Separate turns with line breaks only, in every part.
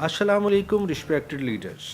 अस्सलाम वालेकुम respected leaders.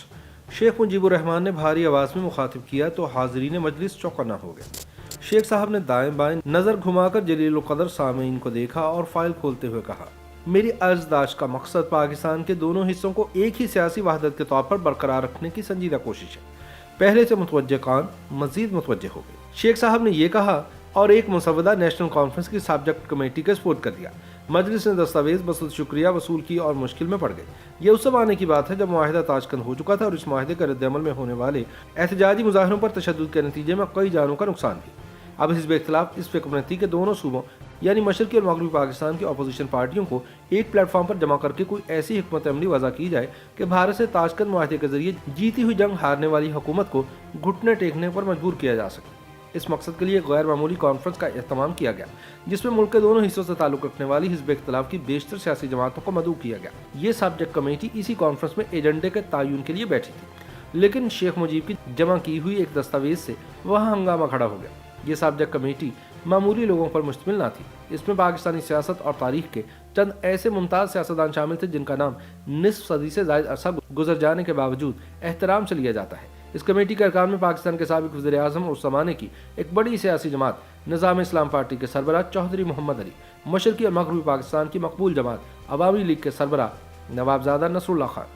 Sheikh Mujibur Rahman ने भारी आवाज़ में मुखातिब किया तो हाज़रीन मजलिस चौकन्ना हो गए। शेख साहब ने दाएं बाएं नज़र घुमाकर जलील क़दर सामीन को देखा और फाइल खोलते हुए कहा, मेरी अर्जदाश्त का मकसद पाकिस्तान के दोनों हिस्सों को एक ही सियासी वहदत के तौर पर बरकरार रखने की संजीदा कोशिश है। पहले से मुतवज्जे कान मजीद मुतवज्जे हो गए। शेख साहब ने यह कहा और एक मुसवदा नेशनल कॉन्फ्रेंस की सब्जेक्ट कमेटी के स्पोर्ट कर दिया। मजलिस ने दस्तावेज बसुल शुक्रिया वसूल की और मुश्किल में पड़ गए। ये उस जमाने की बात है जब मुआहिदा ताजकंद हो चुका था और इस मुआहिदे के रद्दअमल में होने वाले एहतजाजी मुजाहरों पर तशद्दुद के नतीजे में कई जानों का नुकसान भी। अब हिज़्ब इख्तिलाफ इस फिक्रमती के दोनों सूबों यानी मशरक़ी और मगरबी पाकिस्तान की अपोजिशन पार्टियों को एक प्लेटफॉर्म पर जमा करके कोई ऐसी हिकमत अमली वज़ा की जाए कि भारत से ताजकंद मुआहिदे के जरिए जीती हुई जंग हारने वाली हुकूमत को घुटने टेकने पर मजबूर किया जा सके। इस मकसद के लिए गैर मामूली कॉन्फ्रेंस का एहतमाम किया गया, जिसमें मुल्क के दोनों हिस्सों से ताल्लुक़ रखने वाली हिज़्ब इख्तिलाफ की बेशतर सियासी जमातों को मदऊ किया गया। ये सब्जेक्ट कमेटी इसी कॉन्फ्रेंस में एजेंडे के तयन के लिए बैठी थी, लेकिन शेख मुजीब की जमा की हुई एक दस्तावेज से वहाँ हंगामा खड़ा हो गया। ये सब्जेक्ट कमेटी मामूली लोगों पर मुश्तमिल ना थी। इसमें पाकिस्तानी सियासत और तारीख के चंद ऐसे मुमताज़ सियासतदान शामिल थे जिनका नाम निस्फ सदी से ज़ायद अरसा गुजर जाने के बावजूद एहतराम से लिया जाता है। इस कमेटी के अरकान में पाकिस्तान के साबिक वज़ीर आज़म उस ज़माने की एक बड़ी सियासी जमात निज़ाम इस्लाम पार्टी के सरबराह चौधरी मोहम्मद अली, मशरक़ी और मगरबी पाकिस्तान की मकबूल जमात अवामी लीग के सरबराह नवाबजादा नसरुल्लाह खान,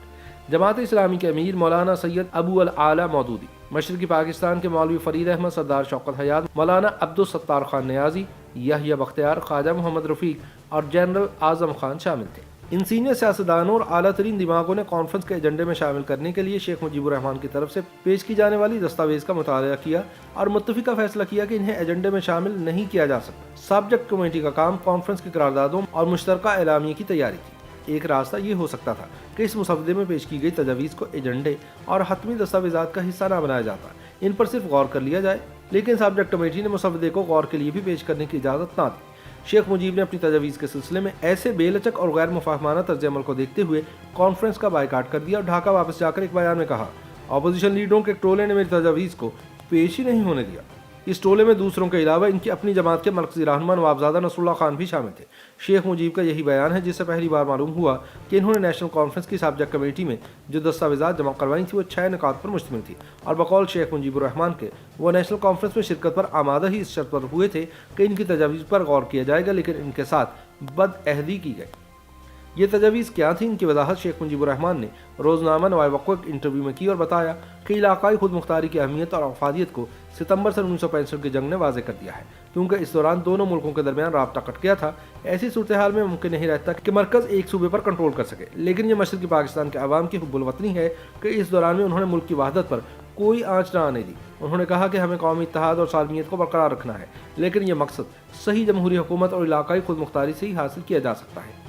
जमात इस्लामी के अमीर मौलाना सैयद अबू अल आला मौदूदी, मशरक़ी पाकिस्तान के मौलवी फरीद अहमद, सरदार शौकत हयात, मौलाना अब्दुल सत्तार खान नियाजी, यहया बख्तियार, ख्वाजा मोहम्मद रफ़ीक और जनरल आज़म खान शामिल थे। इन सीनियर सियासतदानों और आला तरीन दिमागों ने कॉन्फ्रेंस के एजेंडे में शामिल करने के लिए शेख मुजीबुर रहमान की तरफ से पेश की जाने वाली दस्तावेज का मुताला किया और मुत्तफिका फैसला किया कि इन्हें एजेंडे में शामिल नहीं किया जा सकता। सब्जेक्ट कमेटी का काम कॉन्फ्रेंस की करारदादों और मुश्तरका एलामिया की तैयारी थी। एक रास्ता ये हो सकता था कि इस मुसवदे में पेश की गई तजावीज़ को एजेंडे और हतमी दस्तावेजात का हिस्सा न बनाया जाता, इन पर सिर्फ गौर कर लिया जाए, लेकिन सब्जेक्ट कमेटी ने मुसवदे को गौर के लिए भी पेश करने की इजाज़त ना दी। शेख मुजीब ने अपनी तजावीज़ के सिलसिले में ऐसे बेलचक और गैर मुफाहमाना तर्ज अमल को देखते हुए कॉन्फ्रेंस का बायकाट कर दिया और ढाका वापस जाकर एक बयान में कहा, अपोजिशन लीडरों के एक टोले ने मेरी तजावीज़ को पेश ही नहीं होने दिया। इस टोले में दूसरों के अलावा इनकी अपनी जमात के मरकज़ी रहनुमा नवाबजादा नसरुल्लाह खान भी शामिल थे। शेख मुजीब का यही बयान है जिससे पहली बार मालूम हुआ कि इन्होंने नेशनल कॉन्फ्रेंस की सब्जेक्ट कमेटी में जो दस्तावेजात जमा करवाई थी वो 6 निकात पर मुश्तमिल थी और बकौल शेख मुजीबुर रहमान के वो नेशनल कॉन्फ्रेंस में शिरकत पर आमादा ही इस शर्त पर हुए थे कि इनकी तजावीज़ पर गौर किया जाएगा, लेकिन इनके साथ बदअहदी की गई। ये तजावीज़ क्या थी, इनकी वजाहत शेख मुजीबुर रहमान ने रोज़नामा नवाए वक़्फ़ इंटरव्यू में की और बताया कि इलाकाई खुद मुख्तारी की अहमियत और अफादियत को सितंबर से 1965 की जंग ने वाज़ेह कर दिया है, क्योंकि इस दौरान दोनों मुल्कों के दरमियान राब्ता कट गया था। ऐसी सूरत हाल में मुमकिन नहीं रहता कि मरकज़ एक सूबे पर कंट्रोल कर सके, लेकिन यह मशरक़ी पाकिस्तान के अवाम की हुब्बुल वतनी है कि इस दौरान में उन्होंने मुल्क की वहदत पर कोई आँच न आने दी। उन्होंने कहा कि हमें कौमी इत्तेहाद और सालमियत को बरकरार रखना है, लेकिन यह मकसद सही जमहूरी हुकूमत और इलाकाई खुद मुख्तारी से ही हासिल किया जा सकता है।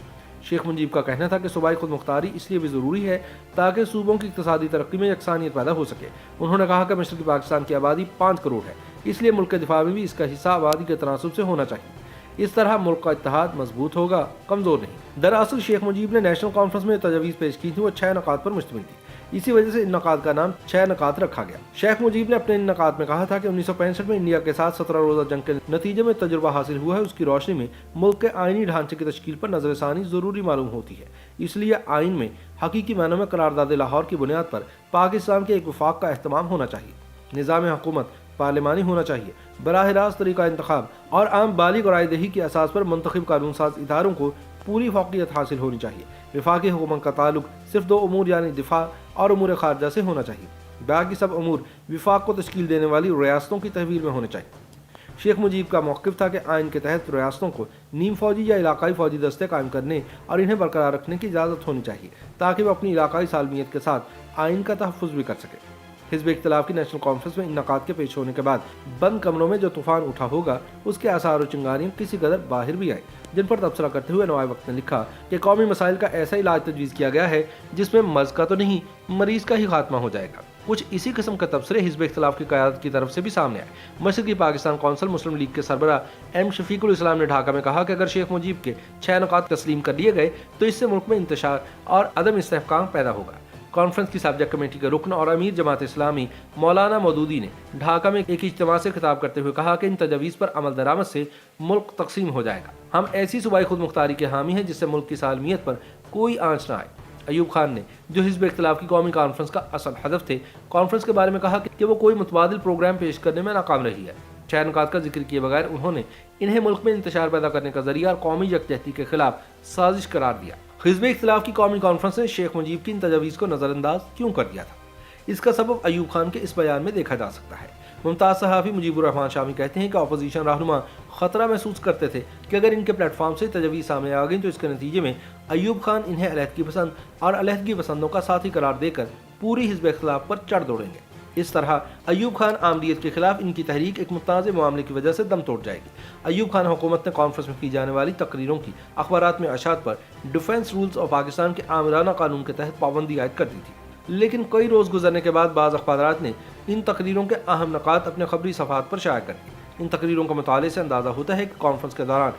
शेख मुजीब का कहना था कि सूबाई खुद मुख्तारी इसलिए भी ज़रूरी है ताकि सूबों की इक़्तिसादी तरक्की में यकसानियत पैदा हो सके। उन्होंने कहा कि मशरक़ी पाकिस्तान की आबादी 5 करोड़ है, इसलिए मुल्क के दिफा में भी इसका हिस्सा आबादी के तनासुब से होना चाहिए। इस तरह मुल्क का इत्तेहाद मजबूत होगा, कमज़ोर नहीं। दरअसल शेख मुजीब ने नेशनल कॉन्फ्रेंस में तजावीज़ पेश की थी वो 6 नकात पर मुश्तमिल थी, इसी वजह से इन नकात का नाम 6 नकात रखा गया। शेख मुजीब ने अपने इन नकात में कहा था कि 1965 में इंडिया के साथ 17 रोज़ा जंग के नतीजे में तजुर्बा हासिल हुआ है, उसकी रोशनी में मुल्क के आइनी ढांचे की तश्कील पर नज़रसानी ज़रूरी मालूम होती है। इसलिए आइन में हकीकी मानों में करारदाद लाहौर की बुनियाद पर पाकिस्तान के एक वफाक का एहतमाम होना चाहिए। निज़ाम हुकूमत पार्लिमानी होना चाहिए, बराह रास्त तरीका इंतखाब और आम बालिग और रायदही की असास पर मुंतखब कानून साज इदारों को पूरी फौकियत हासिल होनी चाहिए। वफाकी हुकूमत का ताल्लुक सिर्फ 2 उमूर यानी दिफा और उमूर खारजा से होना चाहिए, बाकी सब उमूर विफाक को तश्कील देने वाली रियासतों की तहवील में होने चाहिए। शेख मुजीब का मौक़िफ़ था कि आइन के तहत रियासतों को नीम फौजी या इलाकाई फौजी दस्ते कायम करने और इन्हें बरकरार रखने की इजाज़त होनी चाहिए ताकि वह अपनी इलाकाई सालमियत के साथ आइन का तहफ़्फ़ुज़ भी कर सके। हिज़्ब इख्तिलाफ की नेशनल कॉन्फ्रेंस में इन नकात के पेश होने के बाद बंद कमरों में जो तूफान उठा होगा उसके आसार और चिंगारियाँ किसी कदर बाहर भी आए, जिन पर तबसरा करते हुए नवाए वक्त ने लिखा कि कौमी मसाइल का ऐसा इलाज तजवीज़ किया गया है जिसमें मर्ज़ का तो नहीं मरीज़ का ही खात्मा हो जाएगा। कुछ इसी किस्म का तबसरे हिज़्ब इख्तिलाफ की क़यादत की तरफ से भी सामने आए। मशरक़ी पाकिस्तान कौंसिल मुस्लिम लीग के सरबराह एम शफीकुल इस्लाम ने ढाका में कहा कि अगर शेख मुजीब के 6 नकात तस्लीम कर लिए गए तो इससे मुल्क में इंतशार और अदम इस्तेहकाम पैदा होगा। कॉन्फ्रेंस की सब्जेक्ट कमेटी के रुकन और अमीर जमात इस्लामी मौलाना मौदूदी ने ढाका में एक इज्तिमा से खिताब करते हुए कहा कि इन तजावीज़ पर अमल दरामद से मुल्क तकसीम हो जाएगा। हम ऐसी सूबाई खुद मुख्तारी के हामी हैं जिससे मुल्क की सालमियत पर कोई आँच न आए। ایوب خان نے جو حزب اختلاف کی قومی کانفرنس کا اصل ہدف تھے کانفرنس کے بارے میں کہا کہ وہ کوئی متبادل پروگرام پیش کرنے میں ناکام رہی ہے۔ 6 نکات کا ذکر کیے بغیر انہوں نے انہیں ملک میں انتشار پیدا کرنے کا ذریعہ اور قومی یکجہتی کے خلاف سازش قرار دیا۔ حزب اختلاف کی قومی کانفرنس نے شیخ مجیب کی ان تجاویز کو نظر انداز کیوں کر دیا تھا؟ اس کا سبب ایوب خان کے اس بیان میں دیکھا جا سکتا ہے۔ ممتاز صحافی مجیب الرحمان شامی کہتے ہیں کہ اپوزیشن رہنما خطرہ محسوس کرتے تھے کہ اگر ان کے پلیٹ فارم سے تجاویز سامنے آ گئیں تو اس کے نتیجے میں ایوب خان انہیں علیحدگی پسند اور علیحدگی پسندوں کا ساتھی قرار دے کر پوری حزب اختلاف پر چڑھ دوڑیں گے۔ اس طرح ایوب خان آمریت کے خلاف ان کی تحریک ایک متنازع معاملے کی وجہ سے دم توڑ جائے گی۔ ایوب خان حکومت نے کانفرنس میں کی جانے والی تقریروں کی اخبارات میں اشاعت پر ڈیفنس رولز آف پاکستان کے آمرانہ قانون کے تحت پابندی عائد کر دی تھی، لیکن کئی روز گزرنے کے بعد بعض اخبارات نے ان تقریروں کے اہم نکات اپنے خبری صفحات پر شائع کر دی۔ ان تقریروں کے مطالعے سے اندازہ ہوتا ہے کہ کانفرنس کے دوران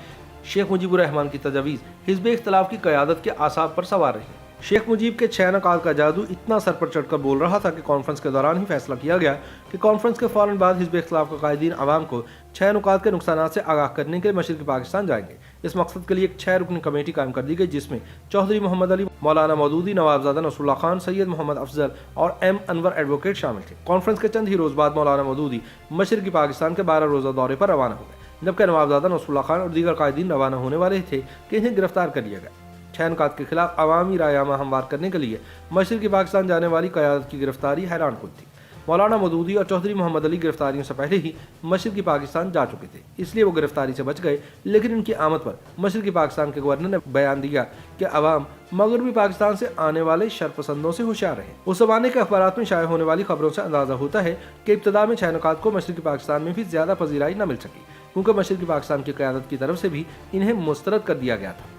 شیخ مجیب الرحمان کی تجاویز حزب اختلاف کی قیادت کے اعصاب پر سوار رہی۔ شیخ مجیب کے 6 نکات کا جادو اتنا سر پر چڑھ کر بول رہا تھا کہ کانفرنس کے دوران ہی فیصلہ کیا گیا کہ کانفرنس کے فوراً بعد حزب اختلاف کے قائدین عوام کو 6 نکات کے نقصانات سے آگاہ کرنے کے لیے مشرقی پاکستان جائیں گے۔ اس مقصد کے لیے ایک 6 رکنی کمیٹی قائم کر دی گئی جس میں چودھری محمد علی، مولانا مودودی، نوابزادہ نصر اللہ خان، سید محمد افضل اور ایم انور ایڈوکیٹ شامل تھے۔ کانفرنس کے چند ہی روز بعد مولانا مودودی مشرقی پاکستان کے 12 روزہ دورے پر روانہ ہو گئے، جبکہ نوابزادہ نصر اللہ خان اور دیگر قائدین روانہ ہونے والے تھے کہ انہیں گرفتار کر لیا گیا۔ 6 نکات کے خلاف عوامی رائے عامہ ہموار کرنے کے لیے مشرقی پاکستان جانے والی قیادت کی گرفتاری حیران کن تھی۔ مولانا مودودی اور چودھری محمد علی گرفتاریوں سے پہلے ہی مشرقی پاکستان جا چکے تھے، اس لیے وہ گرفتاری سے بچ گئے، لیکن ان کی آمد پر مشرقی پاکستان کے گورنر نے بیان دیا کہ عوام مغربی پاکستان سے آنے والے شرپسندوں سے ہوشیار رہیں۔ اس زمانے کے اخبارات میں شائع ہونے والی خبروں سے اندازہ ہوتا ہے کہ ابتدا میں 6 نکات کو مشرقی پاکستان میں بھی زیادہ پذیرائی نہ مل سکی، کیونکہ مشرقی پاکستان کی قیادت کی طرف سے بھی انہیں مسترد کر دیا گیا تھا۔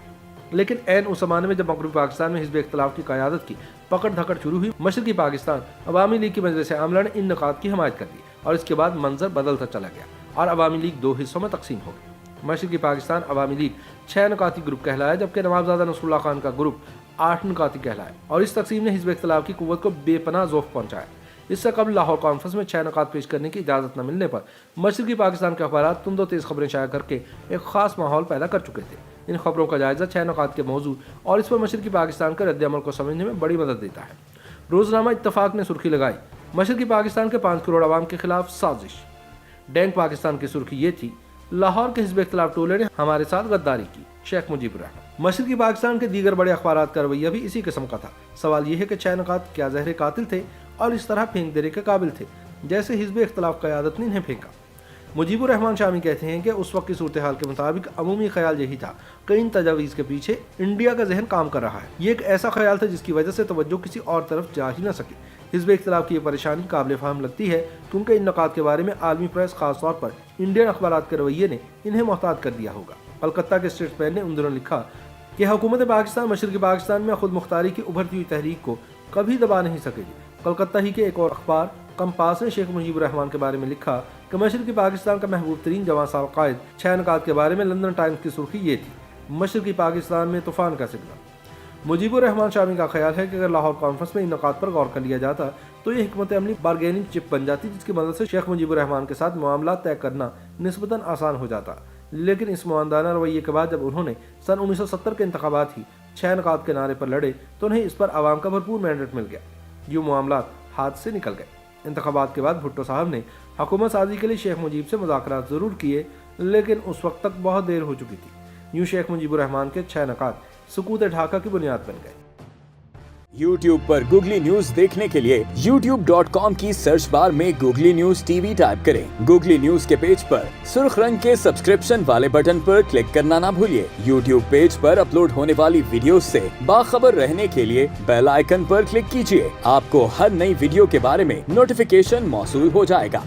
لیکن عین اس زمانے میں جب مغربی پاکستان میں حزب اختلاف کی قیادت کی پکڑ دھکڑ شروع ہوئی، مشرقی پاکستان عوامی لیگ کی مجلس عاملہ نے ان نکات کی حمایت کر دی اور اس کے بعد منظر بدلتا چلا گیا اور عوامی لیگ 2 حصوں میں تقسیم ہو گئی۔ مشرقی پاکستان عوامی لیگ 6 نکاتی گروپ کہلایا، جبکہ نوابزادہ نصر اللہ خان کا گروپ 8 نکاتی کہلایا، اور اس تقسیم نے حزب اختلاف کی قوت کو بے پناہ ذوق پہنچایا۔ اس سے قبل لاہور کانفرنس میں 6 نکات پیش کرنے کی اجازت نہ ملنے پر مشرقی پاکستان کے اخبارات تند و تیز خبریں شائع کر کے ایک خاص ماحول پیدا کر چکے تھے۔ ان خبروں کا جائزہ 6 نکات کے موضوع اور اس پر مشرقی پاکستان کا رد عمل کو سمجھنے میں بڑی مدد دیتا ہے۔ روزنامہ اتفاق نے سرخی لگائی، مشرقی پاکستان کے 5 کروڑ عوام کے خلاف سازش۔ ڈینک پاکستان کی سرخی یہ تھی، لاہور کے حزب اختلاف ٹولے نے ہمارے ساتھ غداری کی، شیخ مجیب الرحمان۔ مشرقی پاکستان کے دیگر بڑے اخبارات کا رویہ بھی اسی قسم کا تھا۔ سوال یہ ہے کہ 6 نکات کیا زہر قاتل تھے اور اس طرح پھینک دینے کے قابل تھے جیسے حزب اختلاف قیادت نے انہیں پھینکا؟ مجیب الرحمان شامی کہتے ہیں کہ اس وقت کی صورتحال کے مطابق عمومی خیال یہی تھا کہ ان تجاویز کے پیچھے انڈیا کا ذہن کام کر رہا ہے۔ یہ ایک ایسا خیال تھا جس کی وجہ سے توجہ کسی اور طرف جا ہی نہ سکی۔ حزب اختلاف کی یہ پریشانی قابل فہم لگتی ہے کیونکہ ان نکات کے بارے میں عالمی پریس، خاص طور پر انڈین اخبارات کے رویے نے انہیں محتاط کر دیا ہوگا۔ کلکتہ کے اسٹیٹسمین نے ان دنوں لکھا کہ حکومت پاکستان مشرقی پاکستان میں خود مختاری کی ابھرتی ہوئی تحریک کو کبھی دبا نہیں سکے گی۔ کلکتہ ہی کے ایک اور اخبار کمپاس نے شیخ مجیب الرحمان کے بارے میں لکھا کہ مشرقی پاکستان کا محبوب ترین جواں سال قائد 6 نکات کے بارے میں لندن ٹائمز کی سرخی یہ تھی، مشرقی پاکستان میں طوفان کا سگنل۔ مجیب الرحمان شامی کا خیال ہے کہ اگر لاہور کانفرنس میں ان نکات پر غور کر لیا جاتا تو یہ حکمت عملی بارگیننگ چپ بن جاتی، جس کی مدد سے شیخ مجیب الرحمان کے ساتھ معاملات طے کرنا نسبتاً آسان ہو جاتا۔ لیکن اس معاندانہ رویے کے بعد جب انہوں نے سن 1970 کے انتخابات ہی 6 نکات کے نعرے پر لڑے تو انہیں اس پر عوام کا بھرپور مینڈیٹ مل گیا، یوں معاملات ہاتھ سے نکل گئے۔ انتخابات کے بعد بھٹو صاحب نے حکومت سازی کے لیے شیخ مجیب سے مذاکرات ضرور کیے، لیکن اس وقت تک بہت دیر ہو چکی تھی۔ یوں شیخ مجیب الرحمان کے 6 نکات سکوت ڈھاکہ کی بنیاد بن گئے۔
YouTube پر گوگلی نیوز دیکھنے کے لیے youtube.com کی سرچ بار میں googly news T V type کریں۔ گوگلی نیوز کے پیج پر سرخ رنگ کے سبسکرپشن والے بٹن پر کلک کرنا نہ بھولیے۔ YouTube پیج پر اپلوڈ ہونے والی ویڈیوز سے باخبر رہنے کے لیے بیل آئیکن پر کلک کیجیے۔ آپ کو ہر نئی ویڈیو کے بارے میں نوٹیفیکیشن موصول ہو جائے گا۔